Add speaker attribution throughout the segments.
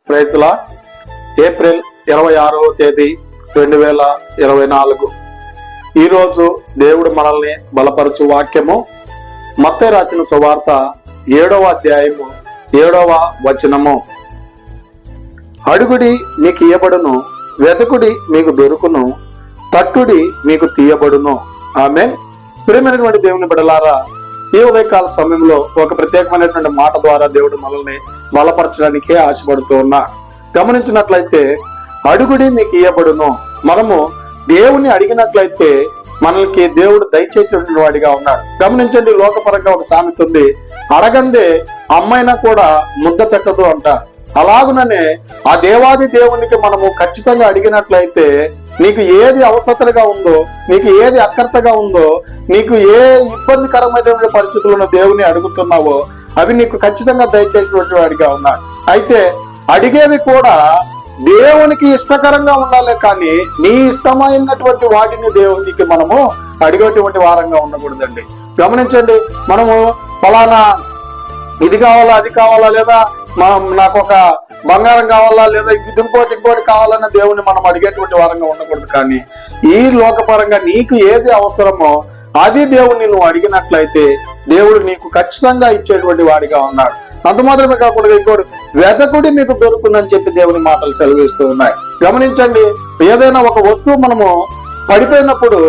Speaker 1: Praise the Lord. April 26వ తేదీ 2024. ఈరోజు దేవుడు మనల్ని బలపరచు వాక్యము మత్తయి రాసిన సువార్త 7వ అధ్యాయము 7వ వచనము. అడుగుడి మీకు ఇయ్యబడును, వెతుకుడి మీకు దొరుకును, తట్టుడి మీకు తీయబడును. ఆమేన్. ప్రియమైనటువంటి దేవుని బిడ్డలారా, ఈ ఉదయకాల సమయంలో ఒక ప్రత్యేకమైనటువంటి మాట ద్వారా దేవుడు మనల్ని బలపరచడానికే ఆశపడుతూ ఉన్నా. గమనించినట్లయితే అడుగుడి మీకు ఇయ్యబడును. మనము దేవుని అడిగినట్లయితే మనకి దేవుడు దయచేసేటువంటి వాడిగా ఉన్నాడు. గమనించండి, లోకపరంగా ఒక సామెత ఉంది, అడగందే అమ్మైనా కూడా ముద్ద పెట్టదు అంట. అలాగుననే ఆ దేవాది దేవునికి మనము ఖచ్చితంగా అడిగినట్లయితే నీకు ఏది అవసరతగా ఉందో, నీకు ఏది అక్కర్తగా ఉందో, నీకు ఏ ఇబ్బందికరమైనటువంటి పరిస్థితులను దేవుని అడుగుతున్నావో అవి నీకు ఖచ్చితంగా దయచేసేటువంటి వాడిగా ఉన్నాడు. అయితే అడిగేవి కూడా దేవునికి ఇష్టకరంగా ఉండాలి, కానీ నీ ఇష్టమైనటువంటి వాటిని దేవునికి మనము అడిగేటువంటి వారంగా ఉండకూడదండి. గమనించండి, మనము ఫలానా ఇది కావాలా, అది కావాలా, లేదా నాకు ఒక బంగారం కావాలా, లేదా ఇంకోటి కావాలన్న దేవుని మనం అడిగేటువంటి వారంగా ఉండకూడదు. కానీ ఈ లోకపరంగా నీకు ఏది అవసరమో అది దేవుని నువ్వు అడిగినట్లయితే దేవుడు నీకు ఖచ్చితంగా ఇచ్చేటువంటి వాడిగా ఉన్నాడు. అంత మాత్రమే కాకుండా ఇంకోటి, వెతకుడి మీకు దొరుకుతుందని చెప్పి దేవుని మాటలు సెలవిస్తూ ఉన్నాయి. గమనించండి, ఏదైనా ఒక వస్తువు మనము పడిపోయినప్పుడు,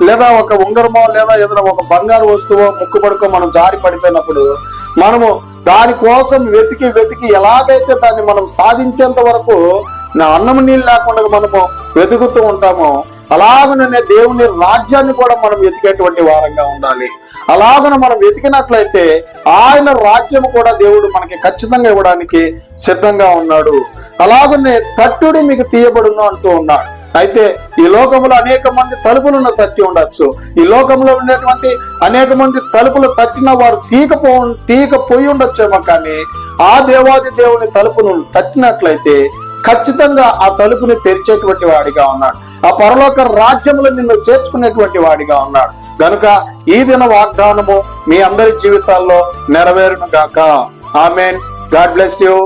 Speaker 1: లేదా ఒక ఉంగరమో లేదా ఏదైనా ఒక బంగారు వస్తువో ముక్కు పడుకో మనం జారి పడిపోయినప్పుడు మనము దానికోసం వెతికి ఎలాగైతే దాన్ని మనం సాధించేంత వరకు అన్నం నీళ్ళు లేకుండా మనము వెతుకుతూ ఉంటామో, అలాగనే దేవుని రాజ్యాన్ని కూడా మనం వెతికేటువంటి వారంగా ఉండాలి. అలాగన మనం వెతికినట్లయితే ఆయన రాజ్యం కూడా దేవుడు మనకి ఖచ్చితంగా ఇవ్వడానికి సిద్ధంగా ఉన్నాడు. అలాగనే తట్టుడి మీకు తీయబడును అంటూ ఉన్నాడు. అయితే ఈ లోకంలో అనేక మంది తలుపులను తట్టి ఉండొచ్చు. ఈ లోకంలో ఉండేటువంటి అనేక మంది తలుపులు తట్టిన వారు తీకపోయి ఉండొచ్చేమో, కానీ ఆ దేవాది దేవుని తలుపును తట్టినట్లయితే ఖచ్చితంగా ఆ తలుపుని తెరిచేటువంటి వాడిగా ఉన్నాడు. ఆ పరలోక రాజ్యంలో నిన్ను చేర్చుకునేటువంటి వాడిగా ఉన్నాడు. కనుక ఈ దిన వాగ్దానము మీ అందరి జీవితాల్లో నెరవేరును గాక. ఆమేన్. God bless you.